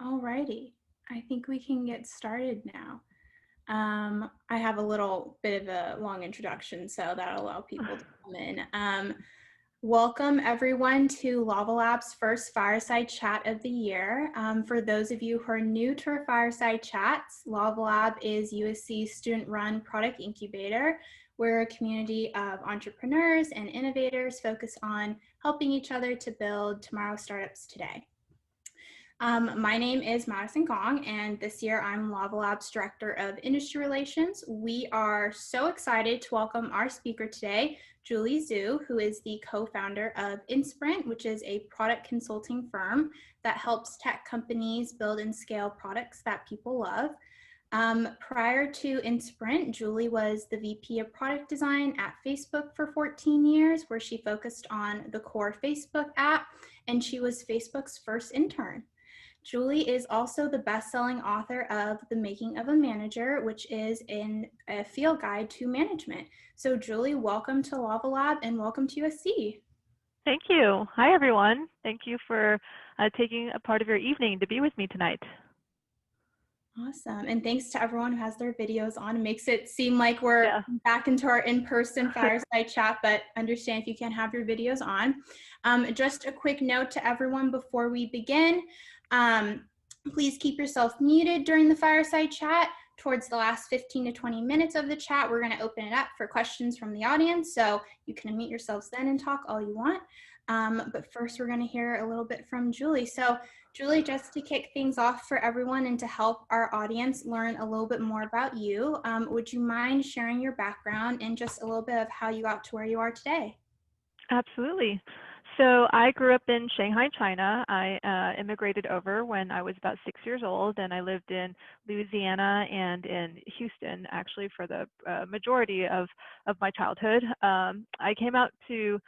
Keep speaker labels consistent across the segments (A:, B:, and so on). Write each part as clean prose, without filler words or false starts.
A: Alrighty, I think we can get started now. I have a little bit of a long introduction, so that'll allow people to come in. Welcome everyone to Lava Lab's first Fireside Chat of the year. For those of you who are new to our Fireside Chats, Lava Lab is USC's student-run product incubator. We're a community of entrepreneurs and innovators focused on helping each other to build tomorrow's startups today. My name is Madison Gong, and this year I'm Lava Lab's Director of Industry Relations. We are so excited to welcome our speaker today, Zhuo, who is the co-founder of Insprint, which is a product consulting firm that helps tech companies build and scale products that people love. Prior to Insprint, Julie was the VP of Product Design at Facebook for 14 years, where she focused on the core Facebook app, and she was Facebook's first intern. Julie is also the best-selling author of The Making of a Manager, which is a field guide to management. So Julie, welcome to Lava Lab and welcome to USC.
B: Thank you. Hi, everyone. Thank you for taking a part of your evening to be with me tonight.
A: Awesome. And thanks to everyone who has their videos on. It makes it seem like we're back into our in-person fireside chat, but understand if you can't have your videos on. Just a quick note to everyone before we begin. Please keep yourself muted during the fireside chat. Towards the last 15 to 20 minutes of the chat, we're going to open it up for questions from the audience. So you can unmute yourselves then and talk all you want. But first, we're going to hear a little bit from Julie. So Julie, just to kick things off for everyone and to help our audience learn a little bit more about you, would you mind sharing your background and just a little bit of how you got to where you are today?
B: Absolutely. So I grew up in Shanghai, China. I immigrated over when I was about 6 years old, and I lived in Louisiana and in Houston, actually, for the majority of my childhood. I came out to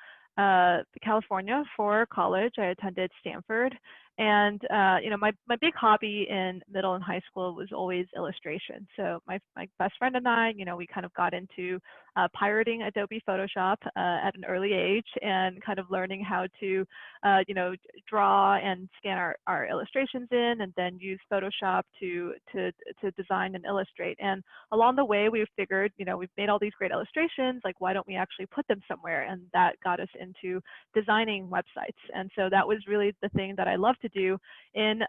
B: California for college. I attended Stanford. And my big hobby in middle and high school was always illustration. So my best friend and I, we kind of got into pirating Adobe Photoshop at an early age and kind of learning how to, draw and scan our illustrations in, and then use Photoshop to design and illustrate. And along the way, we figured, we've made all these great illustrations, like why don't we actually put them somewhere? And that got us into designing websites. And so that was really the thing that I loved to do in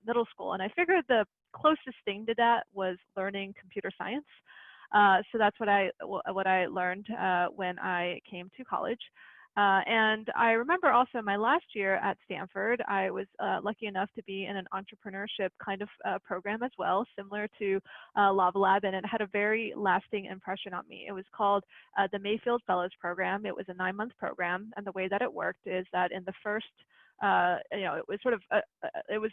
B: middle school. And I figured the closest thing to that was learning computer science. So that's what I learned when I came to college. And I remember also my last year at Stanford, I was lucky enough to be in an entrepreneurship kind of program as well, similar to Lava Lab, and it had a very lasting impression on me. It was called the Mayfield Fellows Program. It was a 9-month program, and the way that it worked is that in the first it was sort of it was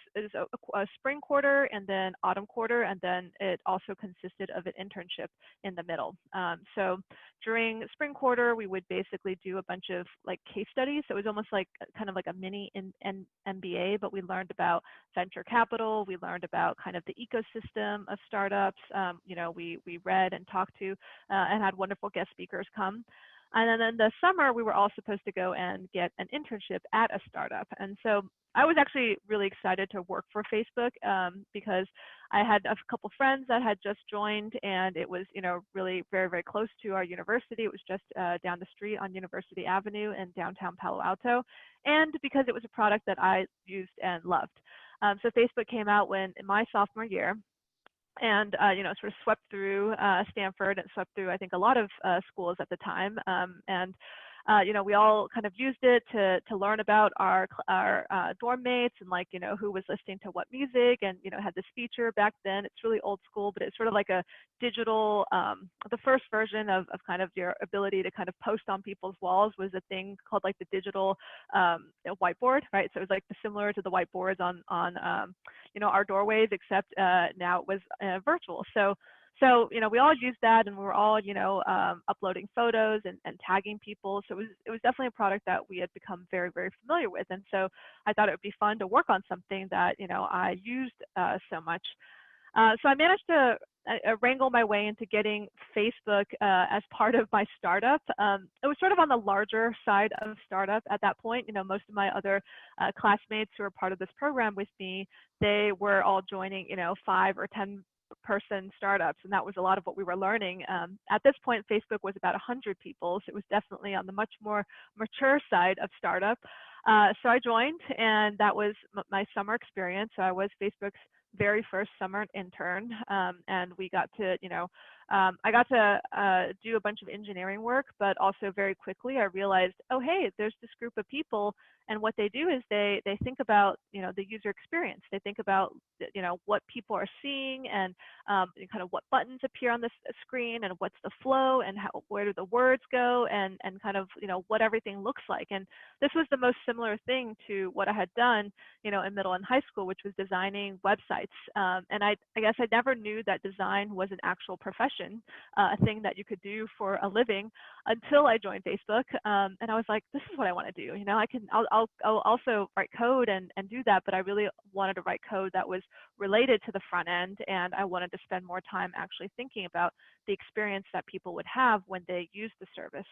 B: a spring quarter and then autumn quarter, and then it also consisted of an internship in the middle. So during spring quarter, we would basically do a bunch of like case studies. So it was almost like kind of like a mini MBA, but we learned about venture capital. We learned about kind of the ecosystem of startups. We read and talked to and had wonderful guest speakers come. And then in the summer, we were all supposed to go and get an internship at a startup. And so I was actually really excited to work for Facebook because I had a couple friends that had just joined, and it was, really very, very close to our university. It was just down the street on University Avenue in downtown Palo Alto, and because it was a product that I used and loved. So Facebook came out in my sophomore year. And, sort of swept through Stanford and swept through, I think, a lot of schools at the time. We all kind of used it to learn about our dorm mates and, like, who was listening to what music, and, had this feature back then. It's really old school, but it's sort of like a digital, the first version of kind of your ability to kind of post on people's walls was a thing called like the digital whiteboard, right? So it was like similar to the whiteboards on our doorways, except now it was virtual. So we all used that, and we were all uploading photos and tagging people. So it was definitely a product that we had become very, very familiar with. And so I thought it would be fun to work on something that I used so much. So I managed to wrangle my way into getting Facebook as part of my startup. It was sort of on the larger side of startup at that point. Most of my other classmates who were part of this program with me, they were all joining, 5 or 10 person startups, and that was a lot of what we were learning. At this point, Facebook was about 100 people, so it was definitely on the much more mature side of startup. So I joined, and that was my summer experience. So I was Facebook's very first summer intern, and we got to, I got to do a bunch of engineering work, but also very quickly I realized, oh, hey, there's this group of people, and what they do is they think about, the user experience. They think about, what people are seeing, and kind of what buttons appear on the screen, and what's the flow, and where do the words go, and kind of, what everything looks like. And this was the most similar thing to what I had done, in middle and high school, which was designing websites. And I guess I never knew that design was an actual profession, a thing that you could do for a living, until I joined Facebook. And I was like, this is what I want to do. I'll also write code and do that, but I really wanted to write code that was related to the front end, and I wanted to spend more time actually thinking about the experience that people would have when they use the service.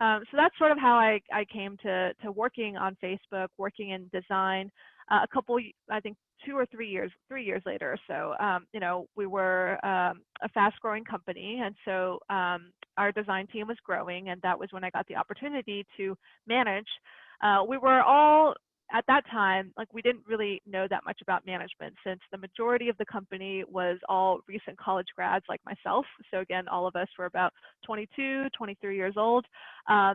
B: So that's sort of how I came to working on Facebook, working in design. A couple, I think 2 or 3 years later or so, we were a fast-growing company, and so our design team was growing, and that was when I got the opportunity to manage. We were all at that time, like, we didn't really know that much about management, since the majority of the company was all recent college grads like myself. So again, all of us were about 22, 23 years old.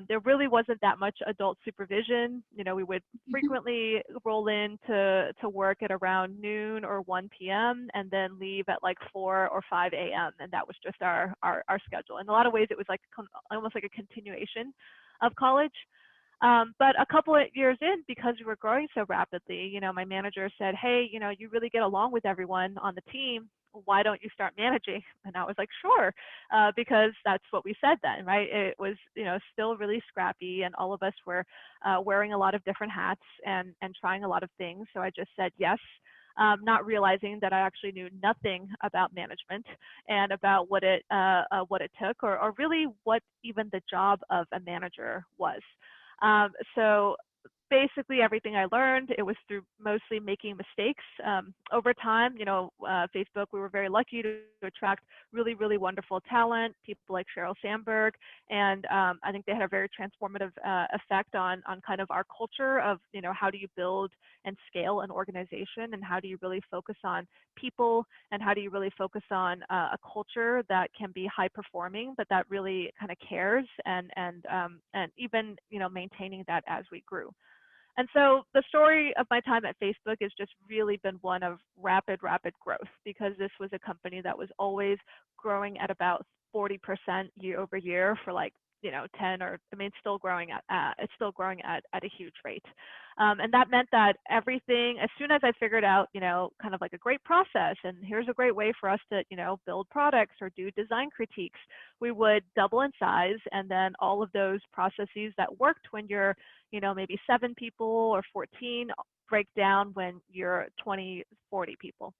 B: There really wasn't that much adult supervision. We would frequently roll in to work at around noon or 1 p.m. and then leave at like 4 or 5 a.m. And that was just our schedule. In a lot of ways, it was like almost like a continuation of college. But a couple of years in, because we were growing so rapidly, my manager said, hey, you really get along with everyone on the team. Why don't you start managing? And I was like, sure, because that's what we said then, right? It was, still really scrappy, and all of us were wearing a lot of different hats and trying a lot of things. So I just said yes. Not realizing that I actually knew nothing about management and about what it took, or really what even the job of a manager was. So basically everything I learned, it was through mostly making mistakes. Over time, Facebook, we were very lucky to attract really, really wonderful talent, people like Sheryl Sandberg, and I think they had a very transformative effect on kind of our culture of, how do you build and scale an organization, and how do you really focus on people, and how do you really focus on a culture that can be high performing, but that really kind of cares, and even, maintaining that as we grew. And so the story of my time at Facebook has just really been one of rapid growth, because this was a company that was always growing at about 40% year over year for like, 10, or still growing it's still growing at a huge rate. And that meant that everything, as soon as I figured out, kind of like a great process, and here's a great way for us to, build products or do design critiques, we would double in size. And then all of those processes that worked when you're, maybe 7 people or 14 break down when you're 20, 40 people.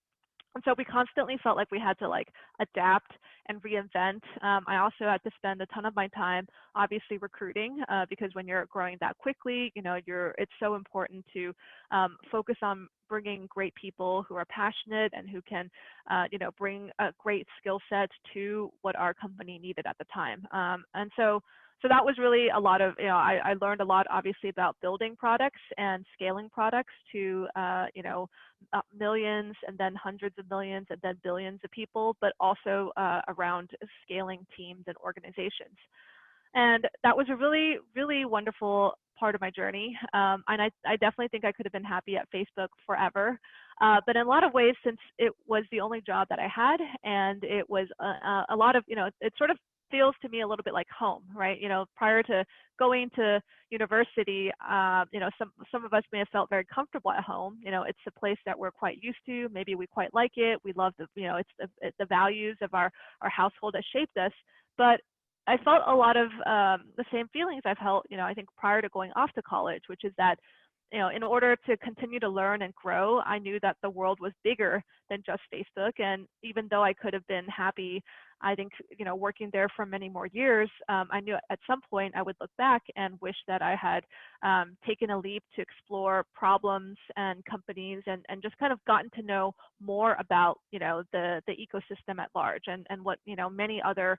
B: And so we constantly felt like we had to adapt and reinvent. I also had to spend a ton of my time, obviously, recruiting, because when you're growing that quickly, it's so important to focus on bringing great people who are passionate and who can, bring a great skill set to what our company needed at the time. And so that was really a lot of, I learned a lot, obviously, about building products and scaling products to, millions, and then hundreds of millions, and then billions of people, but also around scaling teams and organizations. And that was a really, really wonderful part of my journey. And I definitely think I could have been happy at Facebook forever. But in a lot of ways, since it was the only job that I had, and it was a lot of, it sort of feels to me a little bit like home, right? Prior to going to university, some of us may have felt very comfortable at home. It's a place that we're quite used to. Maybe we quite like it. We love it's the values of our household that shaped us. But I felt a lot of the same feelings I felt, I think, prior to going off to college, which is that in order to continue to learn and grow, I knew that the world was bigger than just Facebook. And even though I could have been happy, I think, working there for many more years, I knew at some point I would look back and wish that I had taken a leap to explore problems and companies, and just kind of gotten to know more about, the ecosystem at large, and what, many other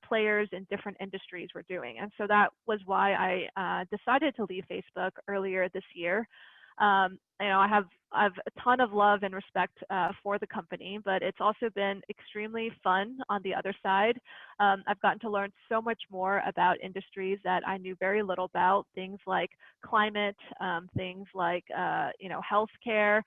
B: players in different industries were doing. And so that was why I decided to leave Facebook earlier this year. I have a ton of love and respect for the company, but it's also been extremely fun on the other side. I've gotten to learn so much more about industries that I knew very little about, things like climate, things like healthcare,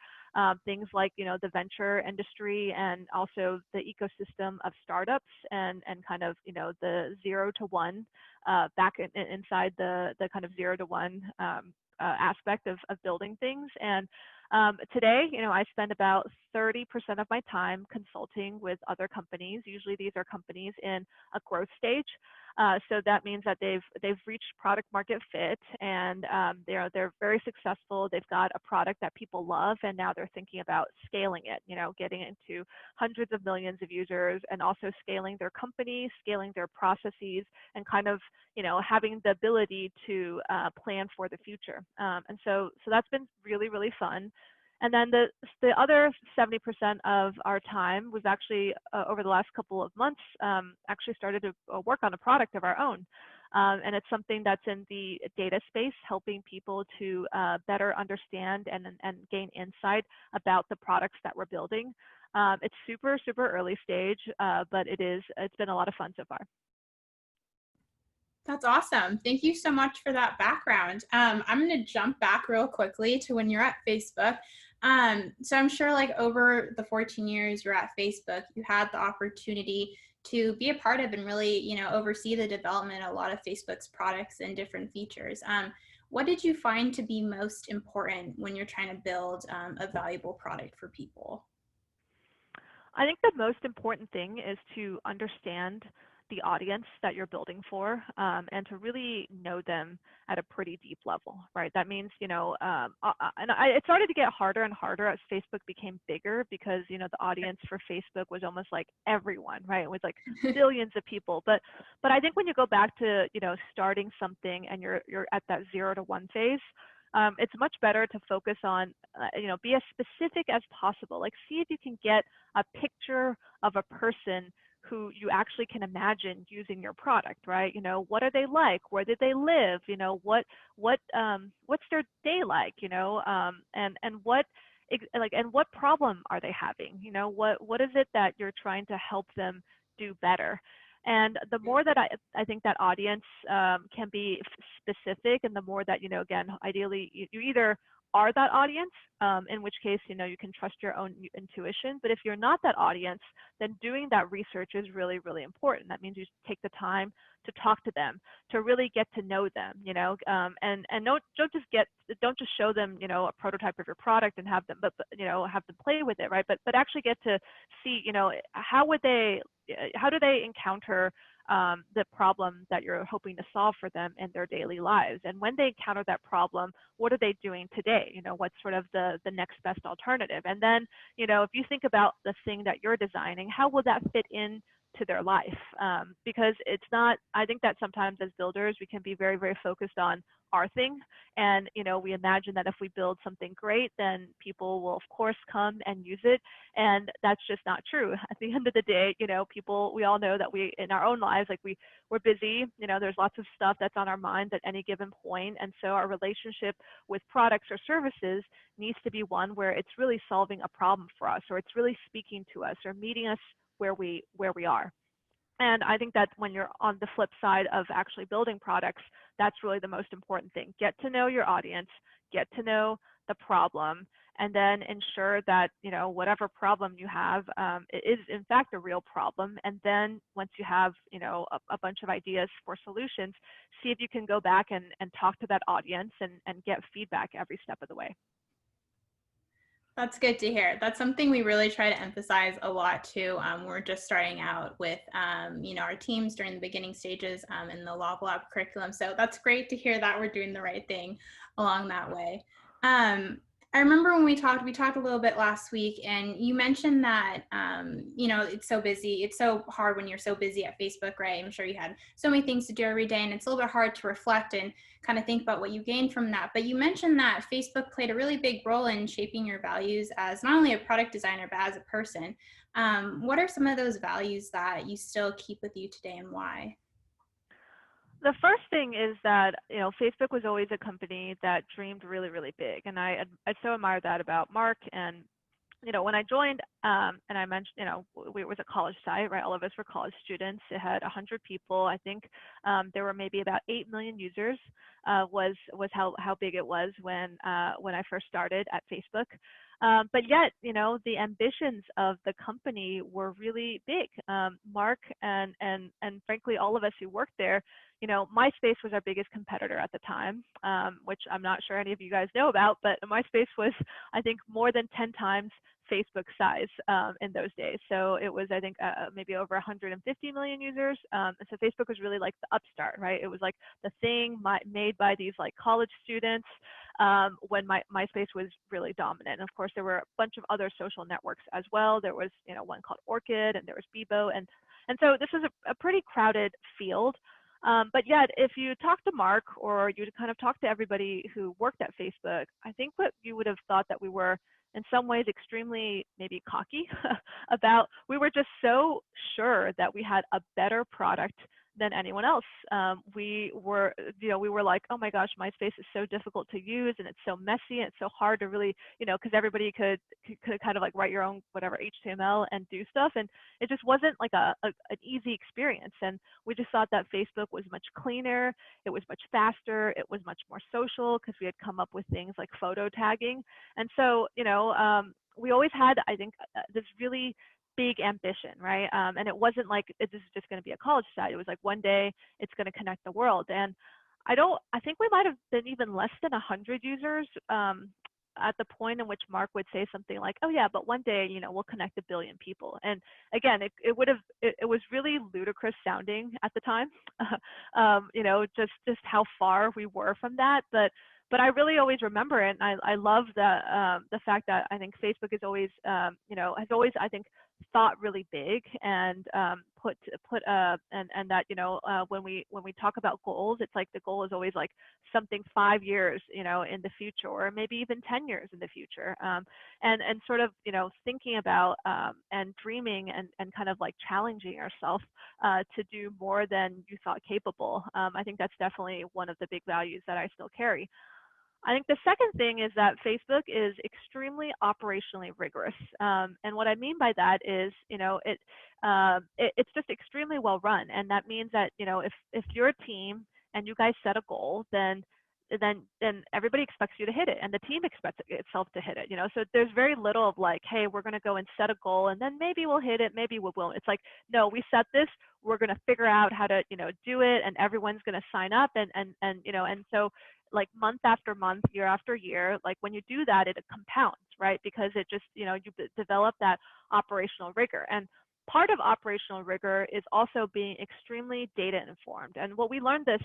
B: things like the venture industry, and also the ecosystem of startups, and kind of the 0 to 1 back inside the kind of 0 to 1 aspect of building things. And today, I spend about 30% of my time consulting with other companies. Usually these are companies in a growth stage. So that means that they've reached product market fit, and they're very successful. They've got a product that people love, and now they're thinking about scaling it, getting into hundreds of millions of users, and also scaling their company, scaling their processes, and kind of having the ability to plan for the future. And so that's been really, really fun. And then the other 70% of our time was actually over the last couple of months, actually started to work on a product of our own. And it's something that's in the data space, helping people to better understand and gain insight about the products that we're building. It's super, super early stage, but it's been a lot of fun so far.
A: That's awesome. Thank you so much for that background. I'm going to jump back real quickly to when you're at Facebook. So I'm sure like over the 14 years you're at Facebook, you had the opportunity to be a part of and really, oversee the development of a lot of Facebook's products and different features. What did you find to be most important when you're trying to build a valuable product for people?
B: I think the most important thing is to understand the audience that you're building for, and to really know them at a pretty deep level, right? That means, it started to get harder and harder as Facebook became bigger, because, the audience for Facebook was almost like everyone, right? It was like billions of people. But I think when you go back to, starting something and you're at that 0 to 1 phase, it's much better to focus on, be as specific as possible. Like, see if you can get a picture of a person who you actually can imagine using your product, right? What are they like? Where did they live? What's their day like? And what problem are they having? What is it that you're trying to help them do better? And the more that I think that audience can be specific, and the more that, again, ideally you either are that audience, in which case, you can trust your own intuition. But if you're not that audience, then doing that research is really, really important. That means you take the time to talk to them, to really get to know them, and don't just show them, a prototype of your product and have them, but have them play with it, right? But actually get to see, how do they encounter the problem that you're hoping to solve for them in their daily lives? And when they encounter that problem, what are they doing today? What's sort of the next best alternative? And then, if you think about the thing that you're designing, how will that fit in to their life? Because it's not, I think that sometimes as builders, we can be very, very focused on our thing. And, we imagine that if we build something great, then people will, of course, come and use it. And that's just not true. At the end of the day, people, we all know that we, in our own lives, like we're busy, there's lots of stuff that's on our minds at any given point. And so our relationship with products or services needs to be one where it's really solving a problem for us, or it's really speaking to us, or meeting us where we are. And I think that when you're on the flip side of actually building products, that's really the most important thing. Get to know your audience, get to know the problem, and then ensure that, whatever problem you have, it is in fact a real problem. And then once you have, a bunch of ideas for solutions, see if you can go back and talk to that audience and get feedback every step of the way.
A: That's good to hear. That's something we really try to emphasize a lot too. We're just starting out with, our teams during the beginning stages in the Lava Lab curriculum. So that's great to hear that we're doing the right thing along that way. Um, I remember when we talked a little bit last week, and you mentioned that, it's so busy. It's so hard when you're so busy at Facebook, right? I'm sure you had so many things to do every day, and it's a little bit hard to reflect and kind of think about what you gained from that. But you mentioned that Facebook played a really big role in shaping your values as not only a product designer, but as a person. What are some of those values that you still keep with you today, and why?
B: The first thing is that Facebook was always a company that dreamed really, really big, and I so admire that about Mark. And when I joined, and I mentioned, it was a college site, right? All of us were college students. It had 100 people. I think there were maybe about 8 million users. Was how big it was when I first started at Facebook. But yet, the ambitions of the company were really big. Mark and frankly, all of us who worked there, MySpace was our biggest competitor at the time, which I'm not sure any of you guys know about, but MySpace was, I think, more than 10 times Facebook size in those days. So it was, I think, maybe over 150 million users. And so Facebook was really like the upstart, right? It was like the thing made by these like college students when MySpace was really dominant. And of course, there were a bunch of other social networks as well. There was, one called Orchid, and there was Bebo, and so this is a pretty crowded field. But yet, if you talk to Mark or you kind of talk to everybody who worked at Facebook, I think what you would have thought that we were in some ways extremely maybe cocky about, we were just so sure that we had a better product than anyone else. We were like, oh my gosh, MySpace is so difficult to use, and it's so messy, and it's so hard to really, because everybody could kind of like write your own whatever HTML and do stuff, and it just wasn't like an easy experience. And we just thought that Facebook was much cleaner, it was much faster, it was much more social because we had come up with things like photo tagging. And so, we always had, I think, this really big ambition, right? And it wasn't like this is just going to be a college site. It was like one day it's going to connect the world. And I think we might have been even less than 100 users at the point in which Mark would say something like, oh yeah, but one day, we'll connect 1 billion people. And again, it was really ludicrous sounding at the time, just how far we were from that. But I really always remember it, and I love the fact that I think Facebook is always, has always, I think, thought really big and and that when we talk about goals, it's like the goal is always like something 5 years in the future, or maybe even 10 years in the future, and sort of thinking about and dreaming and kind of like challenging yourself to do more than you thought capable. I think that's definitely one of the big values that I still carry. I think the second thing is that Facebook is extremely operationally rigorous. And what I mean by that is, it's just extremely well run. And that means that, if you're a team and you guys set a goal, then everybody expects you to hit it, and the team expects itself to hit it. So there's very little of like, hey, we're going to go and set a goal, and then maybe we'll hit it, maybe we won't. It's like, no, we set this, we're going to figure out how to do it, and everyone's going to sign up, and so like month after month, year after year, like when you do that, it compounds, right? Because it just you develop that operational rigor. And part of operational rigor is also being extremely data informed. And what we learned this,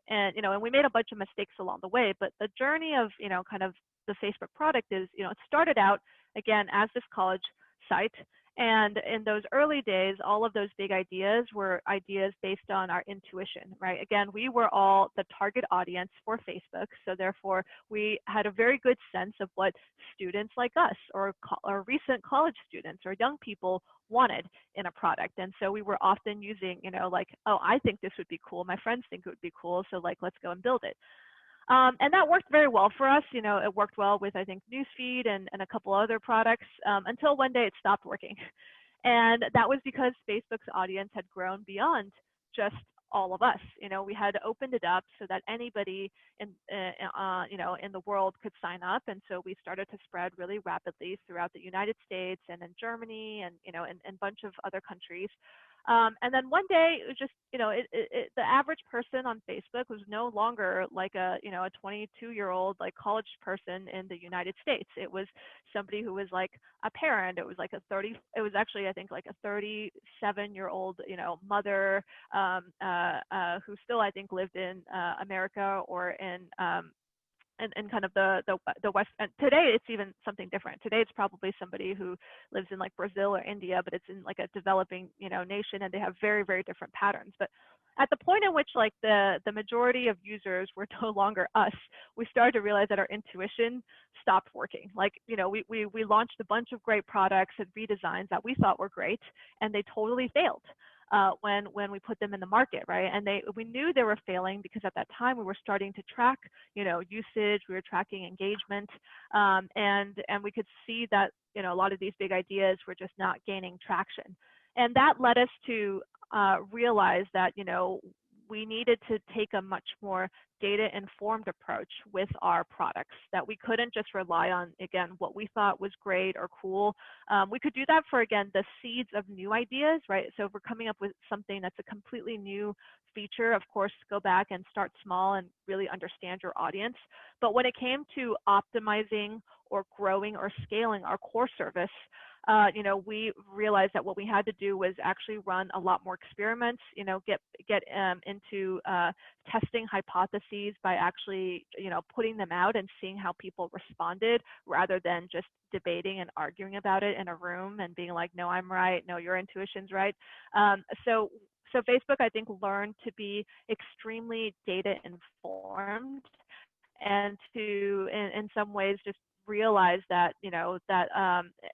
B: and we made a bunch of mistakes along the way, but the journey of kind of the Facebook product is, it started out again as this college site. And in those early days, all of those big ideas were ideas based on our intuition, right? Again, we were all the target audience for Facebook. So therefore, we had a very good sense of what students like us, or recent college students, or young people wanted in a product. And so we were often using, like, oh, I think this would be cool, my friends think it would be cool, so like, let's go and build it. And that worked very well for us. It worked well with, I think, Newsfeed and a couple other products, until one day it stopped working. And that was because Facebook's audience had grown beyond just all of us. We had opened it up so that anybody in the world could sign up. And so we started to spread really rapidly throughout the United States and in Germany and, and a bunch of other countries. And then one day, it was just, the average person on Facebook was no longer like a 22-year-old like college person in the United States. It was somebody who was like a parent. It was like it was actually, I think, like a 37-year-old, mother who still, I think, lived in America or in in kind of the West. And today it's even something different. Today it's probably somebody who lives in like Brazil or India, but it's in like a developing, nation, and they have very, very different patterns. But at the point in which like the majority of users were no longer us, we started to realize that our intuition stopped working. Like, we launched a bunch of great products and redesigns that we thought were great, and they totally failed when we put them in the market, right? And we knew they were failing because at that time we were starting to track, usage, we were tracking engagement, and we could see that a lot of these big ideas were just not gaining traction, and that led us to realize that we needed to take a much more data informed approach with our products, that we couldn't just rely on, again, what we thought was great or cool. We could do that for, again, the seeds of new ideas, right? So if we're coming up with something that's a completely new feature, of course, go back and start small and really understand your audience. But when it came to optimizing or growing or scaling our core service, we realized that what we had to do was actually run a lot more experiments, get into testing hypotheses by actually, putting them out and seeing how people responded, rather than just debating and arguing about it in a room and being like, no, I'm right, no, your intuition's right. So Facebook, I think, learned to be extremely data informed, and to in some ways just realize that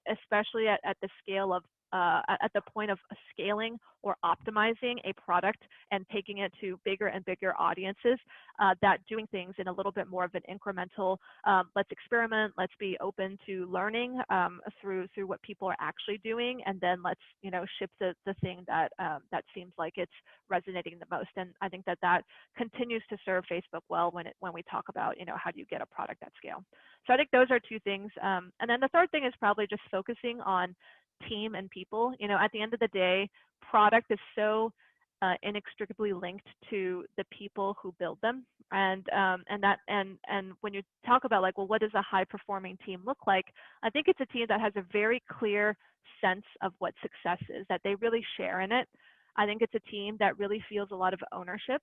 B: especially at the scale of at the point of scaling or optimizing a product and taking it to bigger and bigger audiences, that doing things in a little bit more of an incremental, let's experiment, let's be open to learning through what people are actually doing, and then let's ship the thing that seems like it's resonating the most. And I think that continues to serve Facebook well when we talk about how do you get a product at scale. So I think those are two things. And then the third thing is probably just focusing on team and people. At the end of the day, product is so inextricably linked to the people who build them, and when you talk about like, well, what does a high performing team look like? I think it's a team that has a very clear sense of what success is, that they really share in it. I think it's a team that really feels a lot of ownership.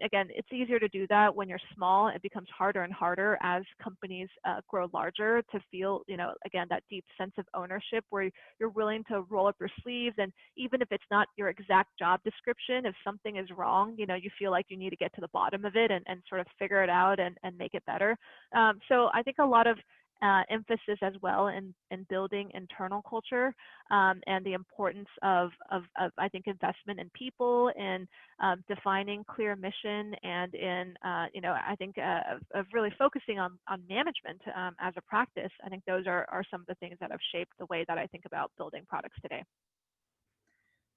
B: Again, it's easier to do that when you're small. It becomes harder and harder as companies grow larger to feel, again, that deep sense of ownership where you're willing to roll up your sleeves. And even if it's not your exact job description, if something is wrong, you feel like you need to get to the bottom of it and sort of figure it out and make it better. So I think a lot of emphasis as well in building internal culture, and the importance of I think investment in people, and defining clear mission, and in I think of really focusing on management as a practice. I think those are some of the things that have shaped the way that I think about building products today.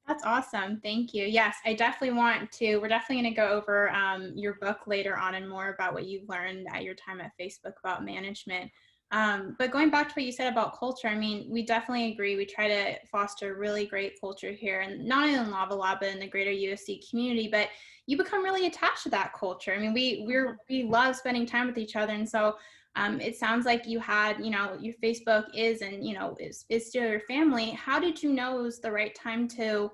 A: That's awesome. Thank you. Yes, I definitely want to. We're definitely going to go over your book later on and more about what you've learned at your time at Facebook about management. But going back to what you said about culture, I mean, we definitely agree. We try to foster really great culture here, and not only in Lava Lava and the greater USD community, but you become really attached to that culture. I mean, we love spending time with each other, and so it sounds like you had, your Facebook is, and is still your family. How did you know it was the right time to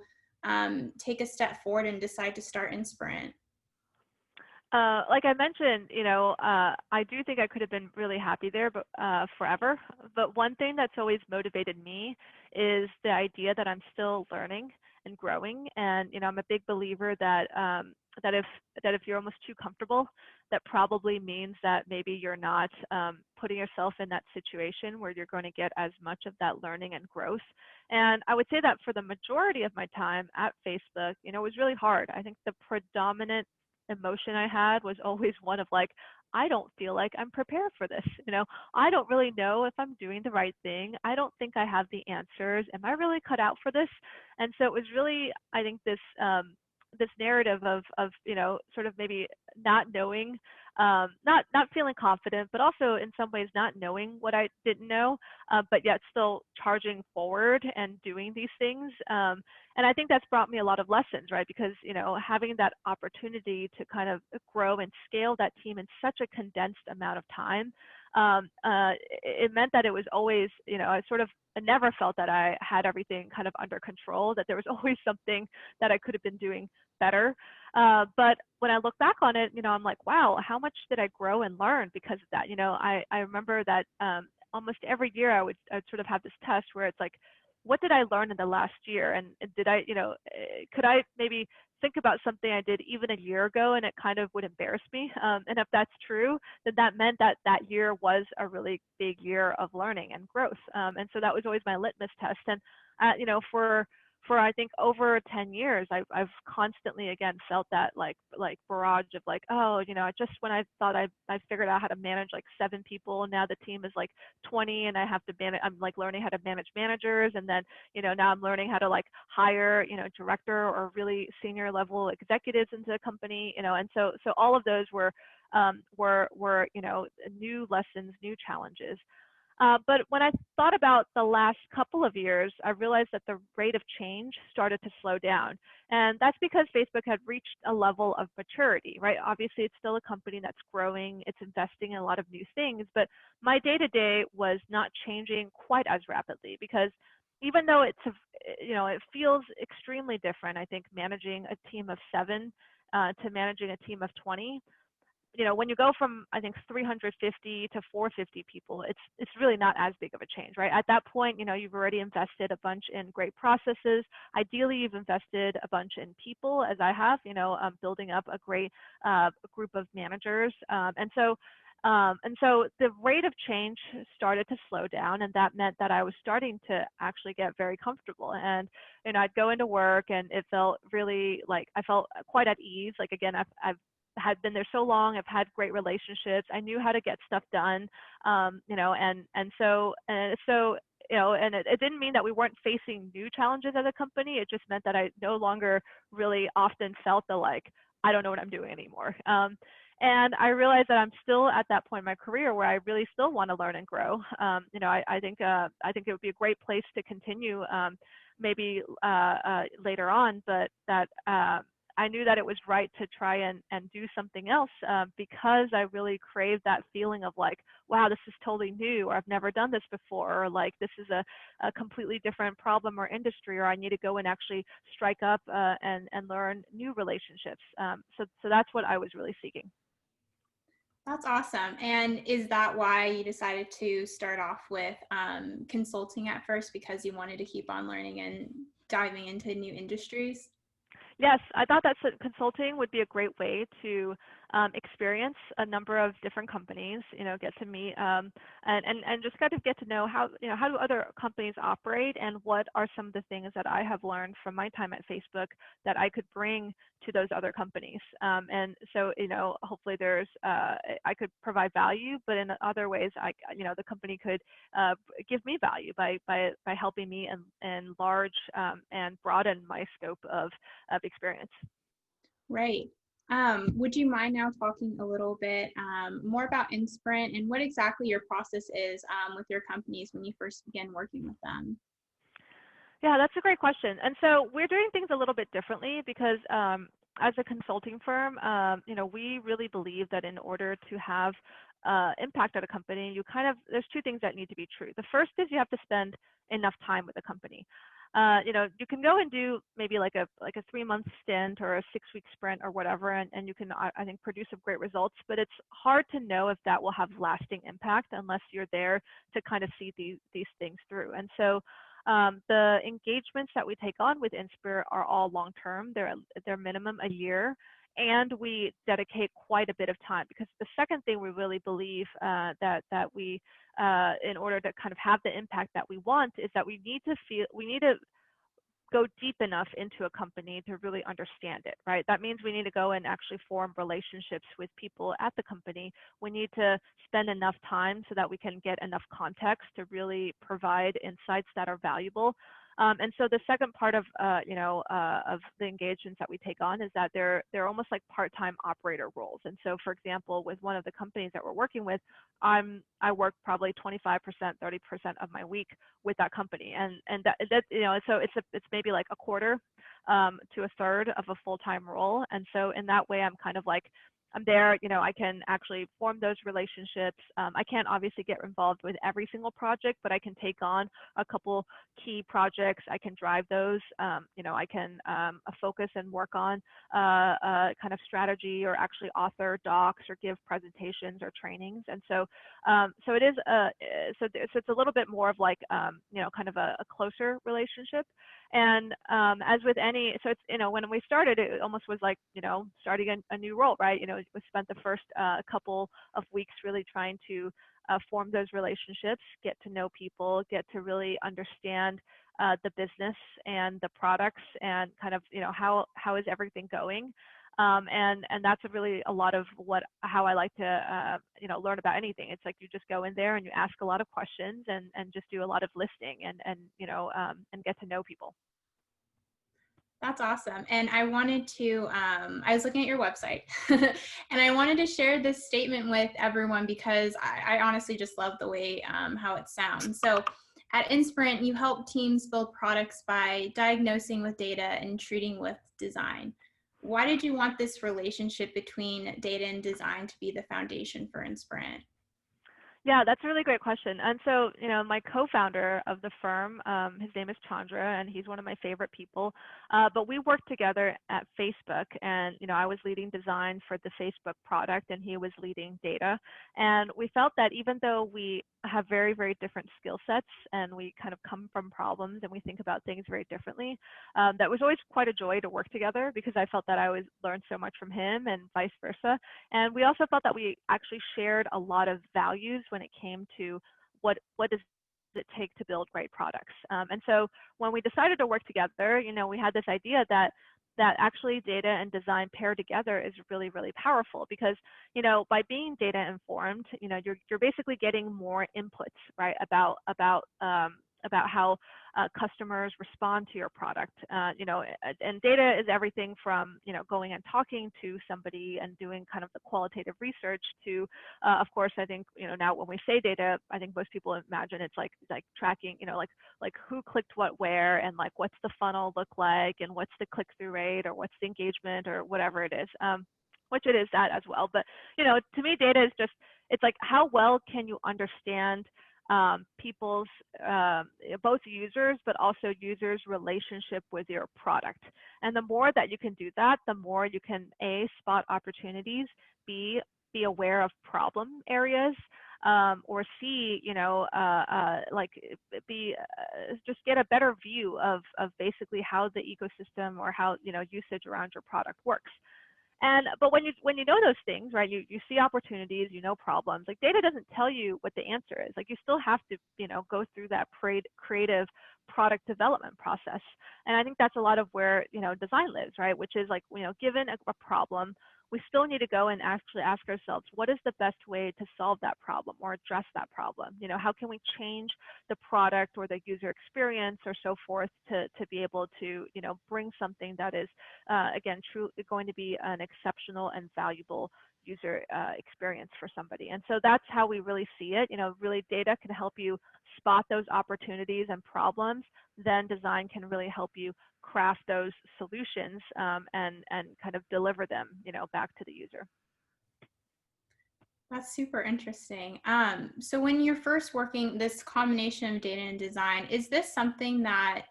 A: take a step forward and decide to start Inspirant?
B: Like I mentioned, I do think I could have been really happy there, but forever. But one thing that's always motivated me is the idea that I'm still learning and growing. And I'm a big believer that if you're almost too comfortable, that probably means that maybe you're not putting yourself in that situation where you're going to get as much of that learning and growth. And I would say that for the majority of my time at Facebook, it was really hard. I think the predominant emotion I had was always one of like, I don't feel like I'm prepared for this. I don't really know if I'm doing the right thing. I don't think I have the answers. Am I really cut out for this? And so it was really, I think, this narrative of sort of maybe not knowing, not feeling confident, but also in some ways not knowing what I didn't know, but yet still charging forward and doing these things. And I think that's brought me a lot of lessons, right? Because, having that opportunity to kind of grow and scale that team in such a condensed amount of time, it meant that it was always, I never felt that I had everything kind of under control, that there was always something that I could have been doing better. But when I look back on it, I'm like, wow, how much did I grow and learn because of that? I remember that almost every year I'd sort of have this test where it's like, what did I learn in the last year? And did I, could I maybe think about something I did even a year ago and it kind of would embarrass me? And if that's true, then that meant that that year was a really big year of learning and growth. And so that was always my litmus test. And, for I think over 10 years, I've constantly again felt that like barrage of like, oh, just when I thought I figured out how to manage like 7 people, now the team is like 20, and I have to manage. I'm like learning how to manage managers, and then now I'm learning how to like hire director or really senior level executives into the company, and so all of those were new lessons, new challenges. But when I thought about the last couple of years, I realized that the rate of change started to slow down. And that's because Facebook had reached a level of maturity, right? Obviously, it's still a company that's growing, it's investing in a lot of new things, but my day-to-day was not changing quite as rapidly because even though it feels extremely different, I think managing a team of 7 to managing a team of 20, when you go from I think 350 to 450 people, it's really not as big of a change, right? At that point, you've already invested a bunch in great processes. Ideally, you've invested a bunch in people, as I have, building up a great group of managers, and so the rate of change started to slow down, and that meant that I was starting to actually get very comfortable. And I'd go into work, and it felt really like I felt quite at ease. Like again, I've had been there so long. I've had great relationships. I knew how to get stuff done, and it didn't mean that we weren't facing new challenges as a company. It just meant that I no longer really often felt the like, I don't know what I'm doing anymore. And I realized that I'm still at that point in my career where I really still want to learn and grow. I think it would be a great place to continue, maybe later on, but that I knew that it was right to try and do something else, because I really craved that feeling of like, wow, this is totally new, or I've never done this before, or like this is a completely different problem or industry, or I need to go and actually strike up and learn new relationships. So that's what I was really seeking.
A: That's awesome. And is that why you decided to start off with consulting at first, because you wanted to keep on learning and diving into new industries?
B: Yes, I thought that consulting would be a great way to experience a number of different companies, get to meet and just kind of get to know how do other companies operate, and what are some of the things that I have learned from my time at Facebook that I could bring to those other companies. And so, hopefully I could provide value, but in other ways, the company could give me value by helping me enlarge and broaden my scope of experience.
A: Right. Would you mind now talking a little bit more about Insprint and what exactly your process is with your companies when you first begin working with them?
B: Yeah, that's a great question. And so we're doing things a little bit differently because as a consulting firm, we really believe that in order to have impact at a company, there's 2 things that need to be true. The first is you have to spend enough time with the company. You can go and do maybe like a 3-month stint or a 6-week sprint or whatever, and you can, I think, produce some great results, but it's hard to know if that will have lasting impact unless you're there to kind of see these things through. And so the engagements that we take on with Inspire are all long-term. They're minimum a year, and we dedicate quite a bit of time, because the second thing we really believe that we in order to kind of have the impact that we want is that we need to go deep enough into a company to really understand it, right? That means we need to go and actually form relationships with people at the company. We need to spend enough time so that we can get enough context to really provide insights that are valuable. And so the second part of the engagements that we take on is that they're almost like part-time operator roles. And so, for example, with one of the companies that we're working with, I work probably 25%, 30% of my week with that company, and that so it's maybe like a quarter to a third of a full-time role. And so in that way, I'm kind of like I'm there, I can actually form those relationships. I can't obviously get involved with every single project, but I can take on a couple key projects. I can drive those. I can focus and work on kind of strategy, or actually author docs or give presentations or trainings. And so it is so it's a little bit more of like kind of a closer relationship. And as with any, so it's when we started, it almost was like starting a new role, right? We spent the first couple of weeks really trying to form those relationships, get to know people, get to really understand the business and the products, and kind of how is everything going. And that's really a lot of how I like to learn about anything. It's like you just go in there and you ask a lot of questions, and just do a lot of listening, and get to know people.
A: That's awesome. And I wanted to, I was looking at your website and I wanted to share this statement with everyone because I honestly just love the way how it sounds. So at Insprint, you help teams build products by diagnosing with data and treating with design. Why did you want this relationship between data and design to be the foundation for Insprint?
B: Yeah, that's a really great question. And so, my co-founder of the firm, his name is Chandra, and he's one of my favorite people. But we worked together at Facebook, and I was leading design for the Facebook product, and he was leading data. And we felt that even though we have very, very different skill sets, and we kind of come from problems, and we think about things very differently, that was always quite a joy to work together, because I felt that I always learned so much from him, and vice versa. And we also felt that we actually shared a lot of values when it came to what does it take to build great products. And so when we decided to work together, we had this idea that actually data and design paired together is really, really powerful, because by being data informed, you're basically getting more inputs, right, about how customers respond to your product. And data is everything from going and talking to somebody and doing kind of the qualitative research to, of course, I think now when we say data, I think most people imagine it's like tracking, like who clicked what where, and like what's the funnel look like, and what's the click-through rate, or what's the engagement, or whatever it is. Which it is that as well. But to me, data is just, it's like how well can you understand people's both users, but also users' relationship with your product. And the more that you can do that, the more you can A, spot opportunities, B, be aware of problem areas, or C, just get a better view of basically how the ecosystem, or how usage around your product works. But when you know those things, right, you see opportunities, problems. Like data doesn't tell you what the answer is. Like you still have to go through that creative product development process. And I think that's a lot of where design lives, right? Which is like given a problem, we still need to go and actually ask ourselves, what is the best way to solve that problem or address that problem? How can we change the product or the user experience or so forth to be able to bring something that is again truly going to be an exceptional and valuable user experience for somebody. And so that's how we really see it. Really data can help you spot those opportunities and problems. Then design can really help you craft those solutions and kind of deliver them back to the user.
A: That's super interesting. So when you're first working this combination of data and design, is this something that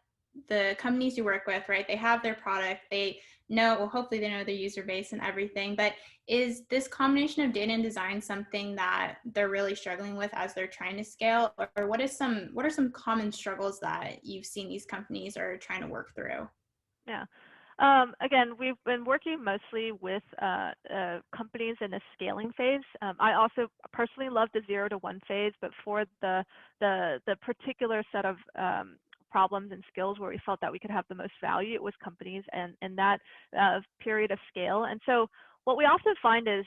A: the companies you work with, right, they have their product, they know, well, hopefully they know their user base and everything, but is this combination of data and design something that they're really struggling with as they're trying to scale? Or what are some common struggles that you've seen these companies are trying to work through?
B: Yeah. Again, we've been working mostly with companies in a scaling phase. I also personally love the 0 to 1 phase, but for the particular set of problems and skills where we felt that we could have the most value, it was companies and that period of scale. And so what we often find is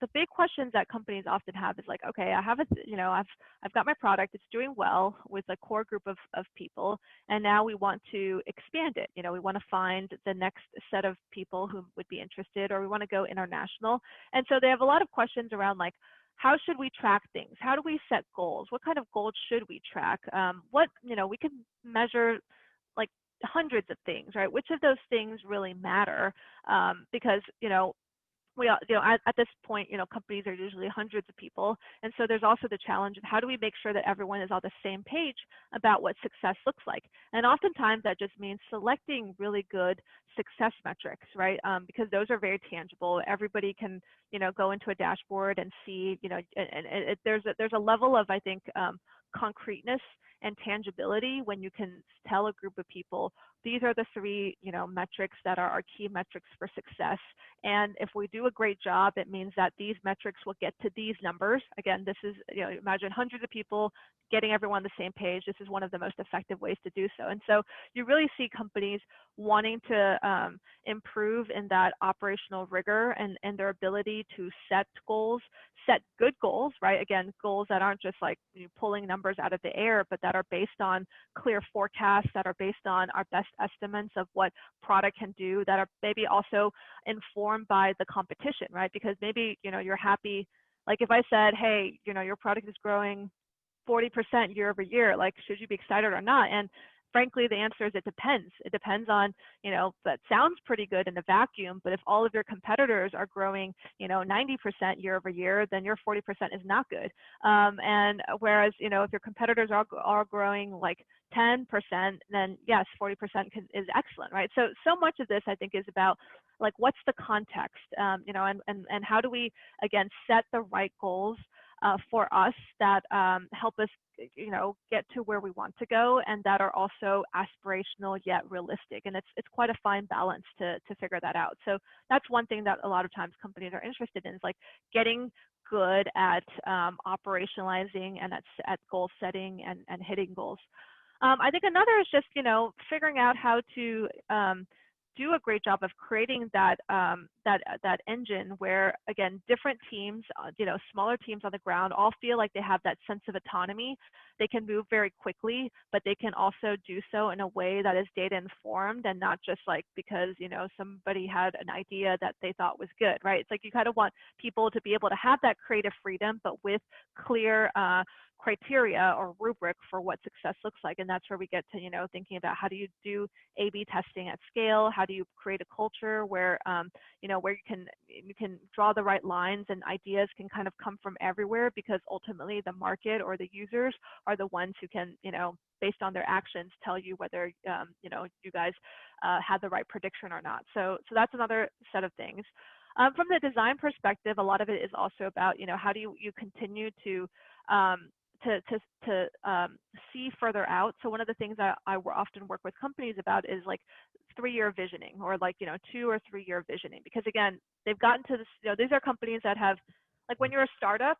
B: the big questions that companies often have is like, okay, I have I've got my product, it's doing well with a core group of people, and now we want to expand it. We want to find the next set of people who would be interested, or we want to go international. And so they have a lot of questions around like, how should we track things? How do we set goals? What kind of goals should we track? We can measure like hundreds of things, right? Which of those things really matter? Because at this point, companies are usually hundreds of people, and so there's also the challenge of how do we make sure that everyone is on the same page about what success looks like. And oftentimes that just means selecting really good success metrics, right? Because those are very tangible. Everybody can go into a dashboard and see, there's a level of, I think, concreteness and tangibility when you can tell a group of people, these are the three metrics that are our key metrics for success. And if we do a great job, it means that these metrics will get to these numbers. Again, this is, imagine hundreds of people getting everyone on the same page. This is one of the most effective ways to do so. And so you really see companies wanting to improve in that operational rigor and their ability to set goals, set good goals, right? Again, goals that aren't just like pulling numbers out of the air, but that are based on clear forecasts, that are based on our best estimates of what product can do, that are maybe also informed by the competition, right? Because maybe, you're happy, like if I said, hey, your product is growing 40% year over year, like should you be excited or not? And frankly, the answer is it depends. It depends on, that sounds pretty good in a vacuum, but if all of your competitors are growing, 90% year over year, then your 40% is not good. And whereas, if your competitors are growing like 10%, then yes, 40% is excellent, right? So much of this, I think, is about like, what's the context, and how do we, again, set the right goals for us that help us, get to where we want to go, and that are also aspirational yet realistic. And it's quite a fine balance to figure that out. So that's one thing that a lot of times companies are interested in, is like getting good at operationalizing and at goal setting and hitting goals. I think another is just, figuring out how to do a great job of creating that engine where, again, different teams, smaller teams on the ground all feel like they have that sense of autonomy. They can move very quickly, but they can also do so in a way that is data informed and not just like because, somebody had an idea that they thought was good, right? It's like you kind of want people to be able to have that creative freedom, but with clear criteria or rubric for what success looks like. And that's where we get to, thinking about how do you do A/B testing at scale? How do you create a culture where, where you can draw the right lines and ideas can kind of come from everywhere, because ultimately the market or the users are the ones who can, based on their actions, tell you whether, you guys had the right prediction or not. So that's another set of things. From the design perspective, a lot of it is also about, how do you continue to see further out. So one of the things that I often work with companies about is like 3-year visioning, or like 2 or 3-year visioning, because again, they've gotten to this. These are companies that have, like, when you're a startup,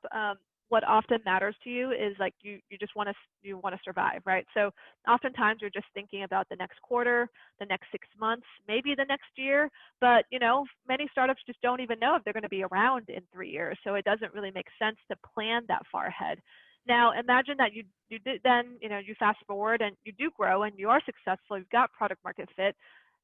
B: what often matters to you is like you just want to survive, right? So oftentimes you're just thinking about the next quarter, the next 6 months, maybe the next year, but many startups just don't even know if they're going to be around in 3 years. So it doesn't really make sense to plan that far ahead. Now, imagine that you did, then you fast forward and you do grow and you are successful. You've got product market fit.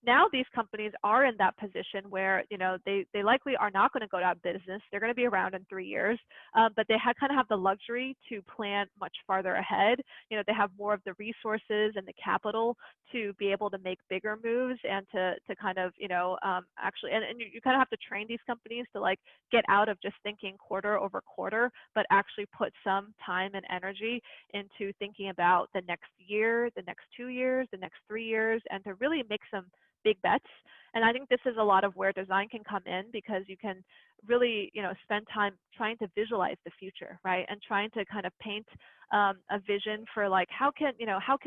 B: Now these companies are in that position where they likely are not going to go out of business. They're going to be around in 3 years, but they kind of have the luxury to plan much farther ahead. They have more of the resources and the capital to be able to make bigger moves and to kind of actually, and you kind of have to train these companies to like get out of just thinking quarter over quarter, but actually put some time and energy into thinking about the next year, the next 2 years, the next 3 years, and to really make some big bets. And I think this is a lot of where design can come in, because you can really, spend time trying to visualize the future, right? And trying to kind of paint a vision for like, how can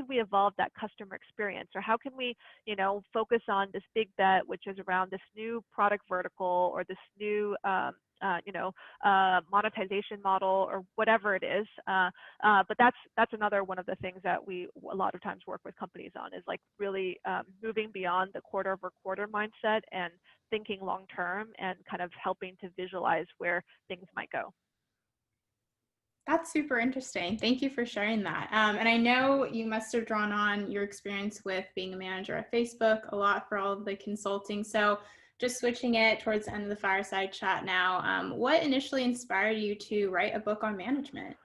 B: we evolve that customer experience? Or how can we, focus on this big bet, which is around this new product vertical or this new, monetization model or whatever it is. But that's another one of the things that we a lot of times work with companies on is like really moving beyond the quarter over quarter mindset and thinking long term and kind of helping to visualize where things might go.
A: That's super interesting. Thank you for sharing that. And I know you must have drawn on your experience with being a manager at Facebook a lot for all of the consulting. So, just switching it towards the end of the fireside chat now, what initially inspired you to write a book on management?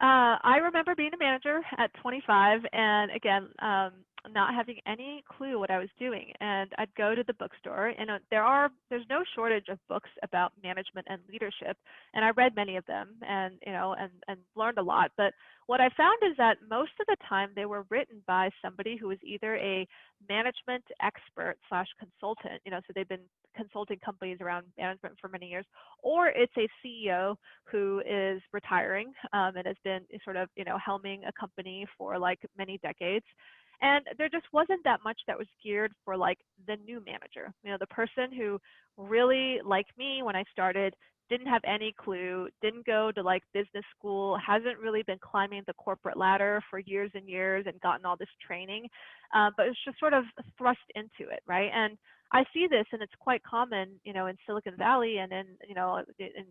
B: I remember being a manager at 25 and again, not having any clue what I was doing. And I'd go to the bookstore and there's no shortage of books about management and leadership. And I read many of them and, and learned a lot. But what I found is that most of the time they were written by somebody who was either a management expert slash consultant, so they've been consulting companies around management for many years, or it's a CEO who is retiring and has been sort of, helming a company for like many decades. And there just wasn't that much that was geared for like the new manager, the person who really, like me when I started, didn't have any clue, didn't go to like business school, hasn't really been climbing the corporate ladder for years and years and gotten all this training, but it's just sort of thrust into it, right? And I see this, and it's quite common, in Silicon Valley and in